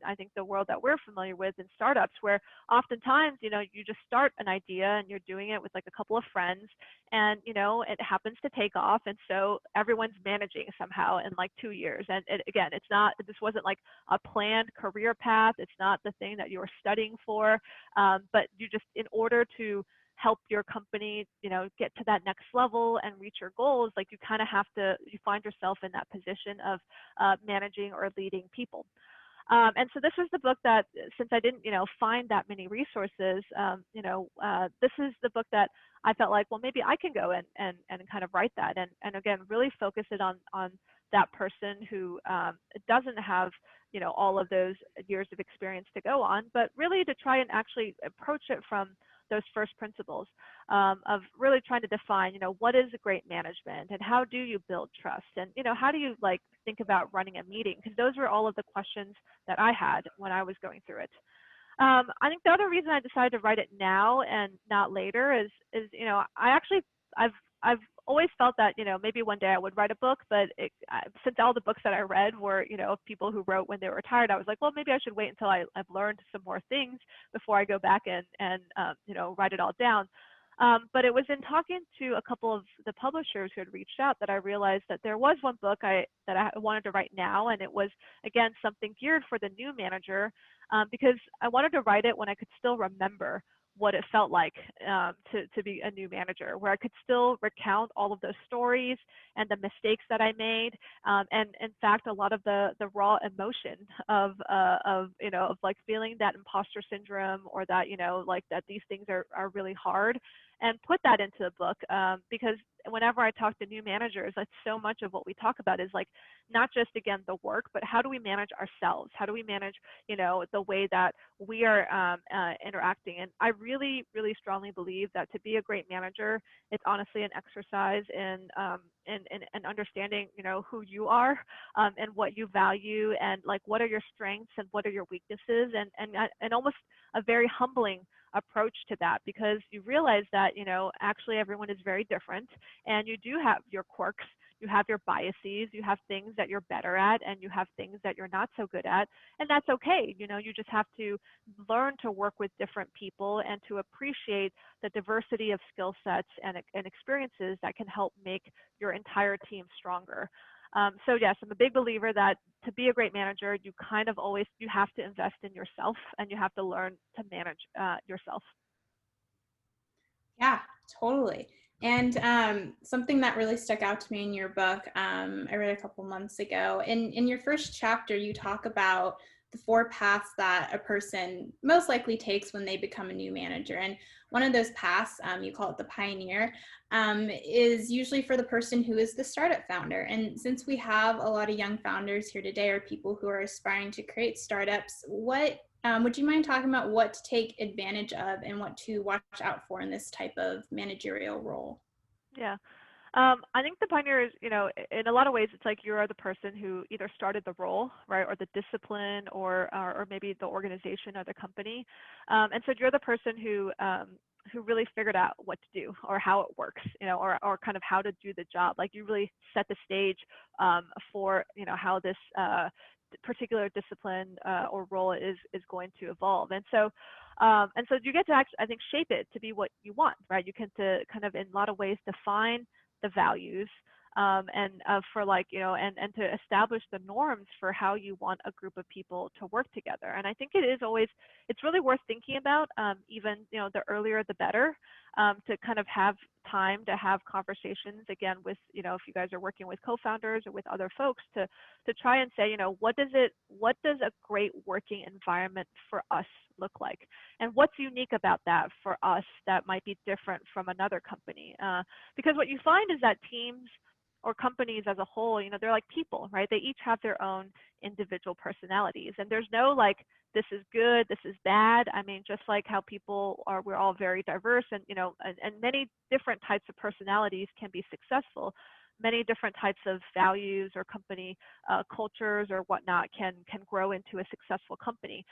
B: I think the world that we're familiar with in startups, where oftentimes, you just start an idea and you're doing it with like a couple of friends, and it happens to take off, and so everyone's managing somehow in like 2 years. And again, this wasn't like a planned career path. It's not the thing that you were studying for, but you just, in order to help your company, get to that next level and reach your goals, like you kind of have to, you find yourself in that position of managing or leading people. And so this is the book that, since I didn't, find that many resources, this is the book that I felt like, well, maybe I can go and kind of write that. And again, really focus it on that person who doesn't have, all of those years of experience to go on, but really to try and actually approach it from those first principles of really trying to define, what is a great management and how do you build trust, and, how do you like think about running a meeting? Because those were all of the questions that I had when I was going through it. I think the other reason I decided to write it now and not later is I've always felt that, maybe one day I would write a book, but since all the books that I read were, of people who wrote when they were retired, I was like, well, maybe I should wait until I've learned some more things before I go back and write it all down. But it was in talking to a couple of the publishers who had reached out that I realized that there was one book that I wanted to write now, and it was, again, something geared for the new manager, because I wanted to write it when I could still remember what it felt like to be a new manager, where I could still recount all of those stories and the mistakes that I made, and in fact, a lot of the raw emotion of like feeling that imposter syndrome, or that like that these things are really hard, and put that into the book, because whenever I talk to new managers, like so much of what we talk about is like not just, again, the work, but how do we manage ourselves? How do we manage, the way that we are interacting? And I really, really strongly believe that to be a great manager, it's honestly an exercise in understanding, who you are, and what you value, and like what are your strengths and what are your weaknesses, and almost a very humbling approach to that, because you realize that, actually everyone is very different, and you do have your quirks, you have your biases, you have things that you're better at, and you have things that you're not so good at, and that's okay. You just have to learn to work with different people and to appreciate the diversity of skill sets and experiences that can help make your entire team stronger. So yes, I'm a big believer that to be a great manager, you kind of always, you have to invest in yourself, and you have to learn to manage yourself.
A: Yeah, totally. And something that really stuck out to me in your book, I read a couple months ago. In your first chapter, you talk about the 4 paths that a person most likely takes when they become a new manager. And one of those paths, you call it the pioneer, is usually for the person who is the startup founder. And since we have a lot of young founders here today, or people who are aspiring to create startups, what would you mind talking about what to take advantage of and what to watch out for in this type of managerial role?
B: Yeah. I think the pioneer is, in a lot of ways, it's like you are the person who either started the role, right, or the discipline, or maybe the organization or the company, and so you're the person who really figured out what to do or how it works, or kind of how to do the job. Like you really set the stage for how this particular discipline or role is going to evolve, and so you get to actually, I think, shape it to be what you want, right? You can to kind of in a lot of ways define the values, and for like and to establish the norms for how you want a group of people to work together. And I think it's really worth thinking about, even the earlier the better, to kind of have time to have conversations again with if you guys are working with co-founders or with other folks, to try and say, what does a great working environment for us look like, and what's unique about that for us that might be different from another company. Because what you find is that teams or companies as a whole, they're like people, right? They each have their own individual personalities, and there's no like, this is good, this is bad. I mean, just like how people are, we're all very diverse, and and many different types of personalities can be successful. Many different types of values or company cultures or whatnot can grow into a successful company.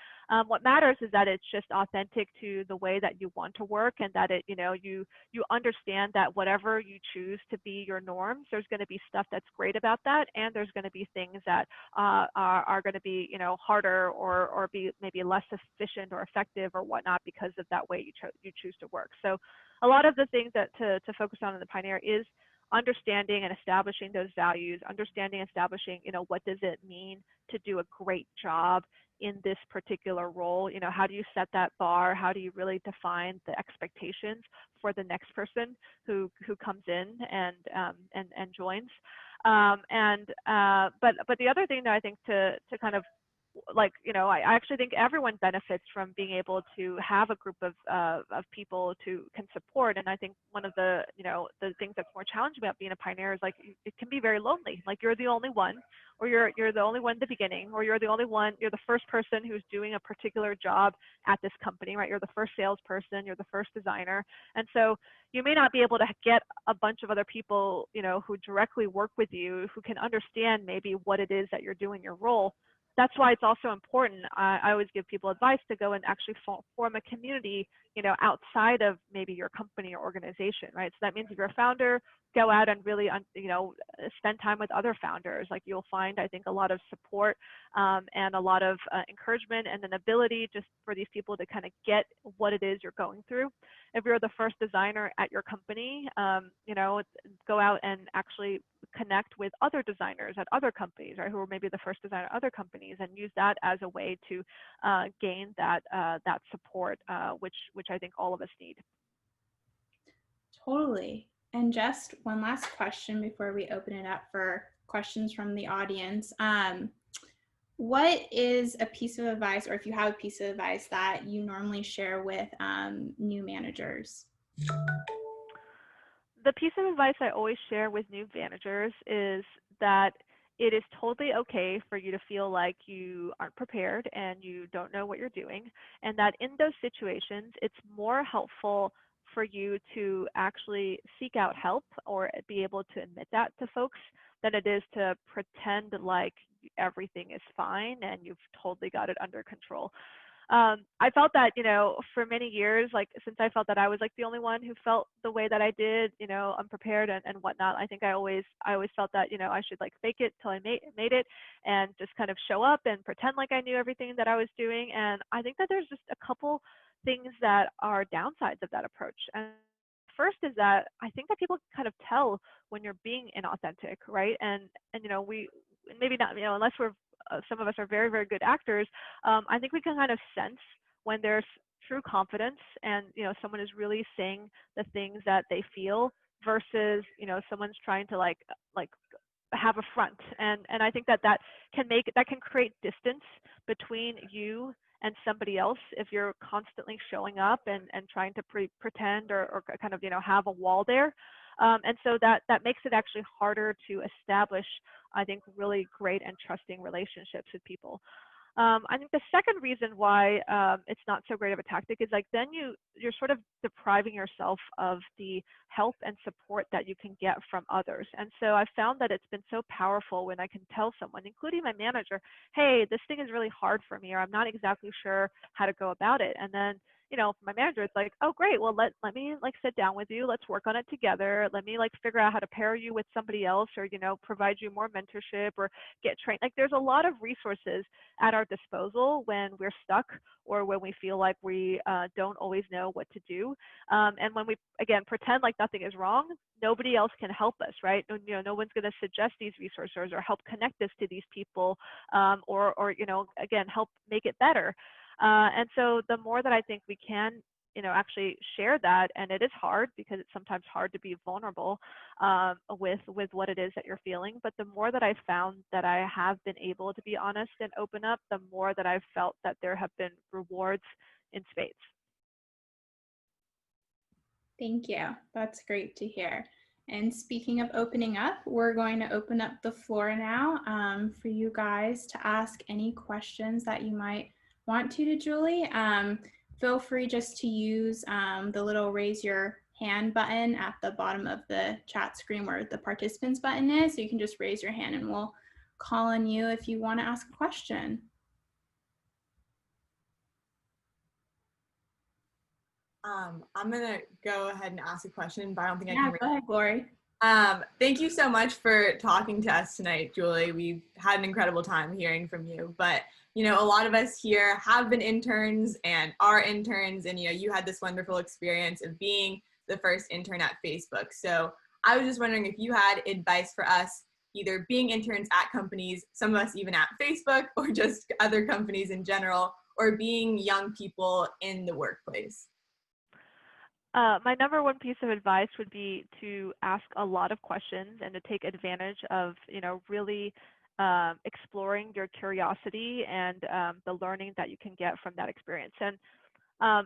B: What matters is that it's just authentic to the way that you want to work, and that you understand that whatever you choose to be your norms, there's going to be stuff that's great about that, and there's going to be things that are going to be harder, or be maybe less efficient or effective or whatnot because of that way you choose to work. So a lot of the things that to focus on in the Pioneer is understanding and establishing those values, understanding, establishing, what does it mean to do a great job in this particular role? How do you set that bar? How do you really define the expectations for the next person who comes in and joins? But the other thing that I think to kind of like, I actually think everyone benefits from being able to have a group of people to can support. And I think one of the the things that's more challenging about being a pioneer is like it can be very lonely. Like you're the only one, or you're the only one at the beginning, or you're the first person who's doing a particular job at this company, right? You're the first salesperson, you're the first designer, and so you may not be able to get a bunch of other people, who directly work with you, who can understand maybe what it is that you're doing your role. That's why it's also important. I always give people advice to go and actually form a community, outside of maybe your company or organization, right? So that means if you're a founder, go out and really, spend time with other founders. Like you'll find, I think, a lot of support, and a lot of encouragement, and an ability just for these people to kind of get what it is you're going through. If you're the first designer at your company, go out and actually connect with other designers at other companies, right, who are maybe the first designer at other companies, and use that as a way to gain that support, which I think all of us need.
A: Totally. And just one last question before we open it up for questions from the audience. What is a piece of advice, or if you have a piece of advice that you normally share with new managers?
B: The piece of advice I always share with new managers is that it is totally okay for you to feel like you aren't prepared and you don't know what you're doing, and that in those situations, it's more helpful for you to actually seek out help or be able to admit that to folks than it is to pretend like everything is fine and you've totally got it under control. I felt that, for many years, like since I felt that I was like the only one who felt the way that I did, unprepared and whatnot. I think I always felt that, I should like fake it till I made it, and just kind of show up and pretend like I knew everything that I was doing. And I think that there's just a couple things that are downsides of that approach. And first is that I think that people kind of tell when you're being inauthentic, right? And we maybe not, unless we're some of us are very, very good actors. I think we can kind of sense when there's true confidence, and someone is really saying the things that they feel versus someone's trying to like have a front. And I think that can create distance between you and somebody else if you're constantly showing up and trying to pretend or kind of have a wall there. And so that makes it actually harder to establish, I think, really great and trusting relationships with people. I think the second reason why it's not so great of a tactic is like then you're sort of depriving yourself of the help and support that you can get from others. And so I found that it's been so powerful when I can tell someone, including my manager, hey, this thing is really hard for me, or I'm not exactly sure how to go about it. And then my manager, it's like, oh, great. Well, let me like sit down with you. Let's work on it together. Let me like figure out how to pair you with somebody else, or, provide you more mentorship or get trained. Like there's a lot of resources at our disposal when we're stuck or when we feel like we don't always know what to do. And when we, again, pretend like nothing is wrong, nobody else can help us, right? No one's going to suggest these resources or help connect us to these people, or again, help make it better. And so the more that I think we can, actually share that, and it is hard because it's sometimes hard to be vulnerable with what it is that you're feeling. But the more that I've found that I have been able to be honest and open up, the more that I've felt that there have been rewards in spades.
A: Thank you. That's great to hear. And speaking of opening up, we're going to open up the floor now for you guys to ask any questions that you might want to Julie. Feel free just to use the little raise your hand button at the bottom of the chat screen where the participants button is. So you can just raise your hand and we'll call on you if you want to ask a question.
C: I'm gonna go ahead and ask a question, but I don't think I
A: Yeah,
C: can.
A: go ahead, Glory.
C: Thank you so much for talking to us tonight, Julie. We've had an incredible time hearing from you. But a lot of us here have been interns and are interns, and you had this wonderful experience of being the first intern at Facebook. So I was just wondering if you had advice for us, either being interns at companies, some of us even at Facebook, or just other companies in general, or being young people in the workplace.
B: My number one piece of advice would be to ask a lot of questions and to take advantage of, really exploring your curiosity and the learning that you can get from that experience. And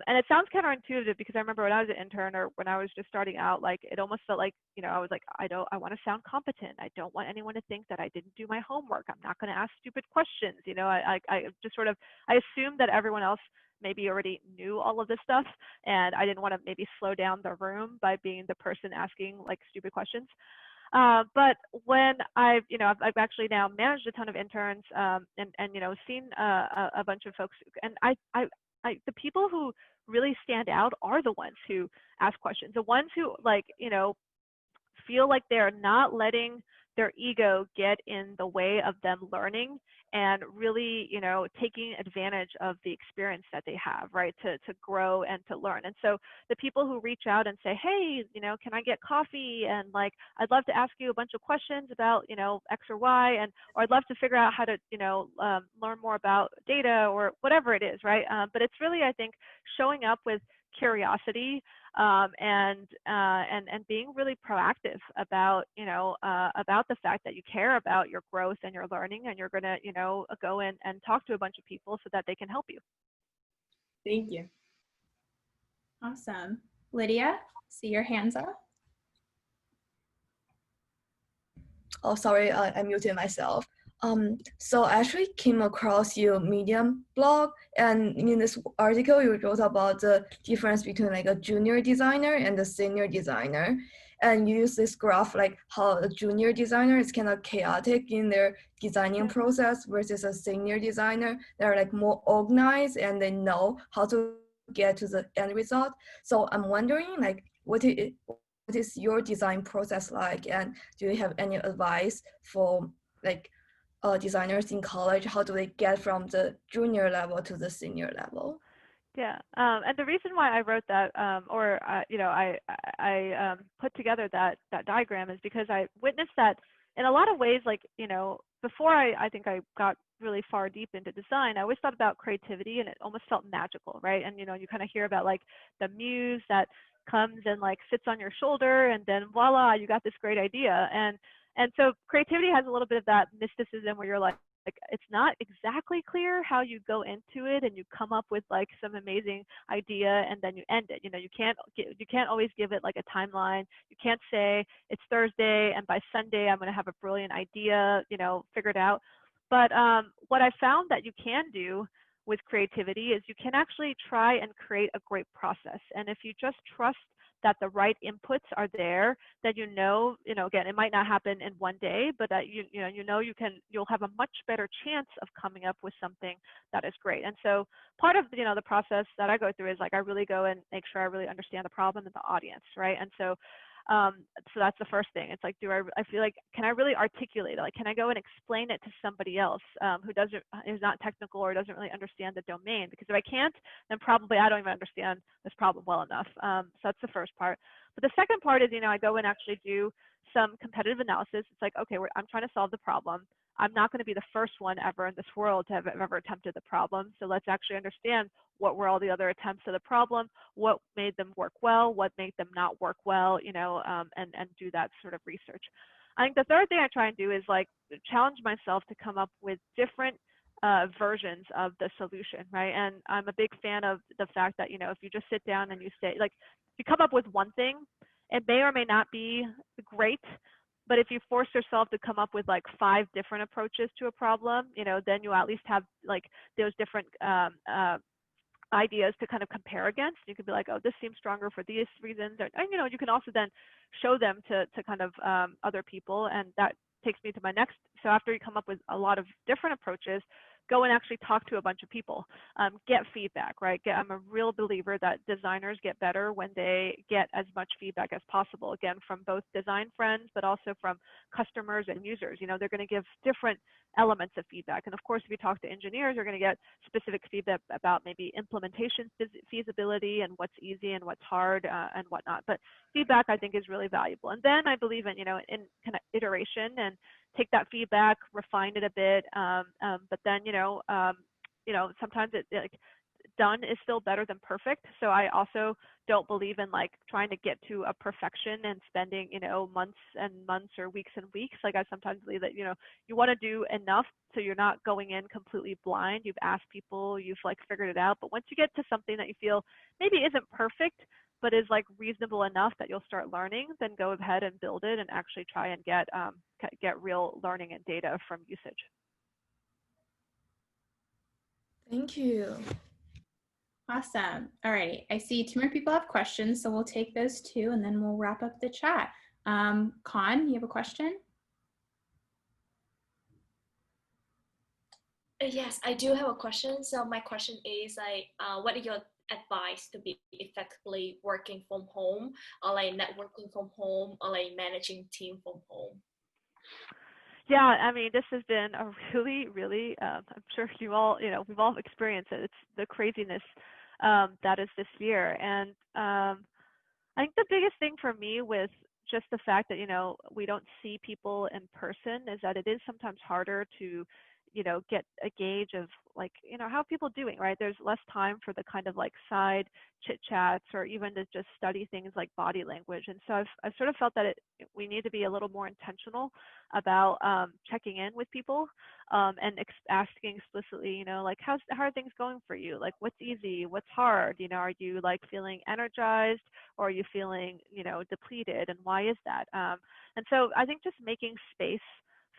B: it sounds counterintuitive because I remember when I was an intern or when I was just starting out, like it almost felt like, I was like, I want to sound competent. I don't want anyone to think that I didn't do my homework. I'm not going to ask stupid questions. I just sort of, I assumed that everyone else maybe already knew all of this stuff, and I didn't want to maybe slow down the room by being the person asking like stupid questions. But when I've actually now managed a ton of interns, and seen a bunch of folks, and the people who really stand out are the ones who ask questions, the ones who feel like they're not letting their ego get in the way of them learning and really, taking advantage of the experience that they have, right, to grow and to learn. And so the people who reach out and say, hey, can I get coffee? And like, I'd love to ask you a bunch of questions about, X or Y, or I'd love to figure out how to, learn more about data or whatever it is, right? But it's really, I think, showing up with curiosity, and being really proactive about about the fact that you care about your growth and your learning, and you're going to go in and talk to a bunch of people so that they can help you.
C: Thank you.
A: Awesome. Lydia, see your hands up.
D: Oh, sorry, I muted myself. So I actually came across your Medium blog, and in this article you wrote about the difference between like a junior designer and a senior designer, and you use this graph like how a junior designer is kind of chaotic in their designing process versus a senior designer. They're like more organized and they know how to get to the end result. So I'm wondering like what is your design process like, and do you have any advice for like designers in college? How do they get from the junior level to the senior level?
B: Yeah, and the reason why I wrote that, I put together that diagram is because I witnessed that in a lot of ways, like, before I think I got really far deep into design, I always thought about creativity and it almost felt magical, right? And, you kind of hear about like the muse that comes and like sits on your shoulder and then voila, you got this great idea. And so creativity has a little bit of that mysticism where you're like it's not exactly clear how you go into it and you come up with like some amazing idea and then you end it. You can't always give it like a timeline. You can't say it's Thursday and by Sunday I'm going to have a brilliant idea, figured out. But what I found that you can do with creativity is you can actually try and create a great process. And if you just trust that the right inputs are there, then again, it might not happen in one day, but that you'll have a much better chance of coming up with something that is great. And so part of the process that I go through is like I really go and make sure I really understand the problem and the audience, right? And so that's the first thing. It's like, I feel like, can I really articulate it? Like, can I go and explain it to somebody else who's not technical or doesn't really understand the domain? Because if I can't, then probably I don't even understand this problem well enough. So that's the first part. But the second part is, I go and actually do some competitive analysis. It's like, okay, I'm trying to solve the problem. I'm not going to be the first one ever in this world to have ever attempted the problem. So let's actually understand what were all the other attempts of the problem, what made them work well, what made them not work well, and do that sort of research. I think the third thing I try and do is like challenge myself to come up with different versions of the solution, right? And I'm a big fan of the fact that, if you just sit down and you say, like, if you come up with one thing, it may or may not be great, but if you force yourself to come up with like 5 different approaches to a problem, then you at least have like those different ideas to kind of compare against. You could be like, oh, this seems stronger for these reasons. And you can also then show them to kind of other people. And that takes me to my next. So after you come up with a lot of different approaches, go and actually talk to a bunch of people, get feedback, right? I'm a real believer that designers get better when they get as much feedback as possible, again, from both design friends, but also from customers and users. They're going to give different elements of feedback. And of course, if you talk to engineers, you're going to get specific feedback about maybe implementation feasibility and what's easy and what's hard and whatnot. But feedback, I think, is really valuable. And then I believe in kind of iteration and take that feedback, refine it a bit, but then sometimes like done is still better than perfect. So I also don't believe in like trying to get to a perfection and spending months and months or weeks and weeks. Like I sometimes believe that you want to do enough so you're not going in completely blind. You've asked people, you've like figured it out. But once you get to something that you feel maybe isn't perfect, but is like reasonable enough that you'll start learning, then go ahead and build it and actually try and get real learning and data from usage.
D: Thank you.
A: Awesome. All right. I see 2 more people have questions, so we'll take those 2 and then we'll wrap up the chat. Khan, you have a question?
E: Yes, I do have a question. So my question is like, what is your advice to be effectively working from home, or like networking from home, or like managing team from home?
B: Yeah, I mean, this has been a really, really, I'm sure we've all experienced it. It's the craziness that is this year. And I think the biggest thing for me with just the fact that, we don't see people in person is that it is sometimes harder to, get a gauge of like, how are people doing, right? There's less time for the kind of like side chit chats or even to just study things like body language. And so I've sort of felt that we need to be a little more intentional about checking in with people and asking explicitly, like, how are things going for you? Like, what's easy? What's hard? Are you like feeling energized or are you feeling, depleted? And why is that? And so I think just making space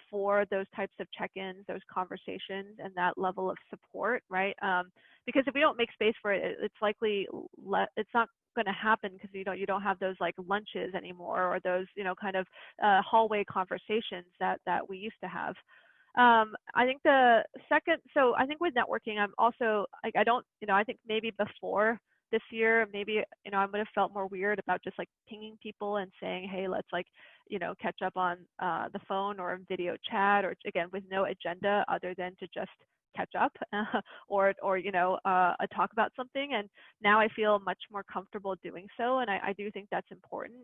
B: for those types of check-ins, those conversations, and that level of support, right? Because if we don't make space for it, it's likely it's not going to happen because you don't have those like lunches anymore or those kind of hallway conversations that we used to have. I think the second, so I think with networking, I'm also like I think maybe before this year, maybe I would have felt more weird about just like pinging people and saying, hey, let's like catch up on the phone or video chat, or again with no agenda other than to just catch up or talk about something. And now I feel much more comfortable doing so, and I do think that's important.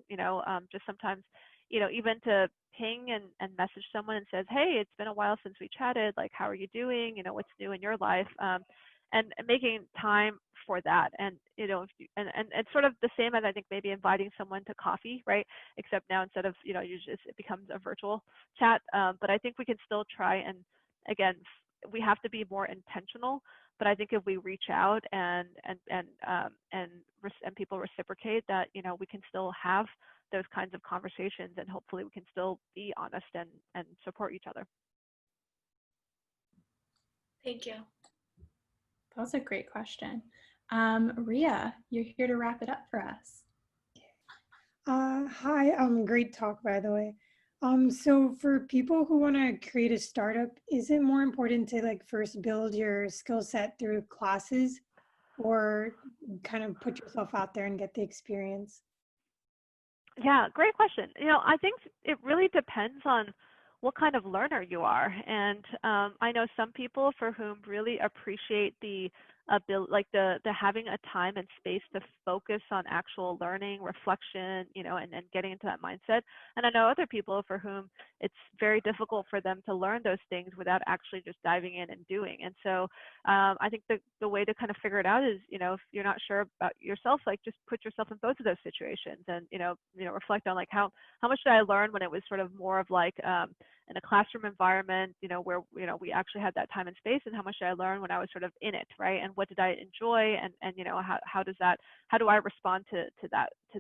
B: Just sometimes even to ping and message someone and says, hey, it's been a while since we chatted, like how are you doing, what's new in your life, and making time for that. And and it's sort of the same as I think maybe inviting someone to coffee, right? Except now instead of it becomes a virtual chat. But I think we can still try, and again, we have to be more intentional. But I think if we reach out and people reciprocate, that we can still have those kinds of conversations, and hopefully we can still be honest and support each other.
E: Thank you.
A: That was a great question. Ria, you're here to wrap it up for us.
F: Hi, great talk, by the way. So for people who want to create a startup, is it more important to like first build your skill set through classes or kind of put yourself out there and get the experience?
B: Yeah, great question. I think it really depends on what kind of learner you are. And I know some people for whom really appreciate the ability, like the having a time and space to focus on actual learning, reflection, and getting into that mindset. And I know other people for whom it's very difficult for them to learn those things without actually just diving in and doing. And so I think the way to kind of figure it out is, if you're not sure about yourself, like just put yourself in both of those situations and, reflect on like how much did I learn when it was sort of more of like in a classroom environment, where, we actually had that time and space, and how much did I learn when I was sort of in it, right? And what did I enjoy? And how do I respond to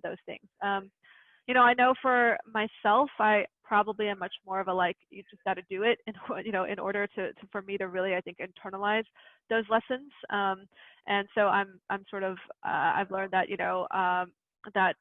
B: those things? I know for myself, I probably am much more of a like, you just got to do it in order for me to really, I think, internalize those lessons. And so I'm sort of, I've learned that, that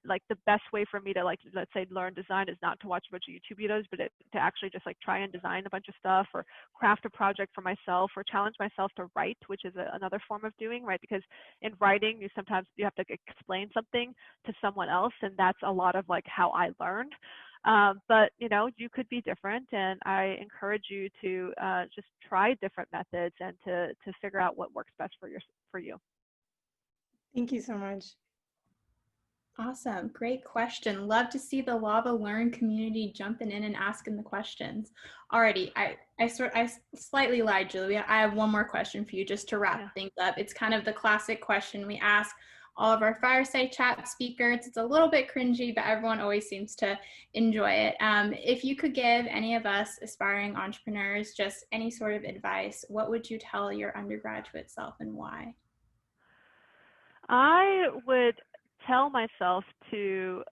B: like the best way for me to, like, let's say, learn design is not to watch a bunch of YouTube videos, but to actually just like try and design a bunch of stuff or craft a project for myself or challenge myself to write, which is another form of doing, right? Because in writing, you have to explain something to someone else, and that's a lot of like how I learned. But you could be different, and I encourage you to just try different methods and to figure out what works best for you.
F: Thank you so much.
A: Awesome. Great question. Love to see the Lava Learn community jumping in and asking the questions. Alrighty, I slightly lied, Julia. I have one more question for you just to wrap things up. It's kind of the classic question we ask all of our Fireside Chat speakers. It's a little bit cringy, but everyone always seems to enjoy it. If you could give any of us aspiring entrepreneurs just any sort of advice, what would you tell your undergraduate self and why?
B: I would tell myself to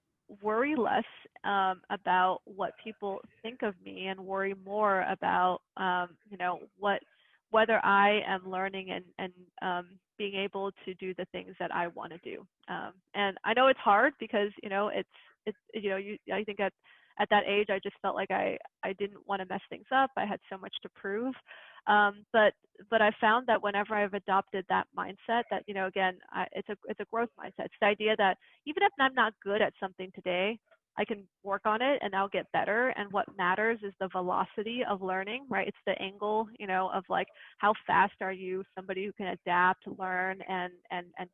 B: worry less about what people think of me and worry more about, whether I am learning and being able to do the things that I want to do. And I know it's hard because, I think at that age, I just felt like I didn't want to mess things up. I had so much to prove. But I found that whenever I've adopted that mindset, that, again, it's a growth mindset. It's the idea that even if I'm not good at something today, I can work on it and I'll get better. And what matters is the velocity of learning, right? It's the angle, of like, how fast are you somebody who can adapt, learn, and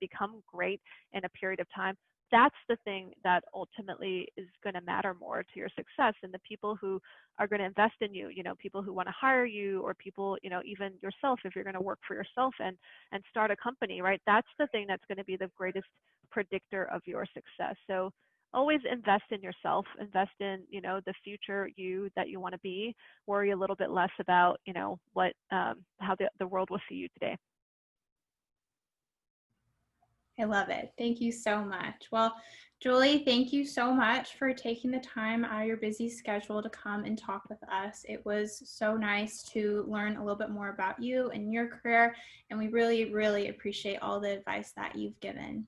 B: become great in a period of time. That's the thing that ultimately is going to matter more to your success. And the people who are going to invest in you, people who want to hire you, or people, even yourself, if you're going to work for yourself and start a company, right? That's the thing that's going to be the greatest predictor of your success. So always invest in yourself, invest in, the future you that you want to be. Worry a little bit less about, how the world will see you today.
A: I love it. Thank you so much. Well, Julie, thank you so much for taking the time out of your busy schedule to come and talk with us. It was so nice to learn a little bit more about you and your career, and we really, really appreciate all the advice that you've given.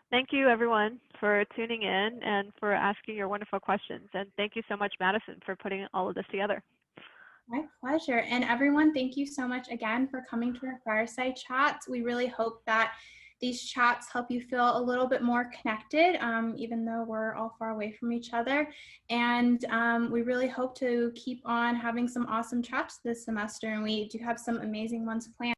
B: Thank you, everyone, for tuning in and for asking your wonderful questions. And thank you so much, Madison, for putting all of this together.
A: My pleasure. And everyone, thank you so much again for coming to our Fireside Chats. We really hope that these chats help you feel a little bit more connected, even though we're all far away from each other. And we really hope to keep on having some awesome chats this semester. And we do have some amazing ones planned.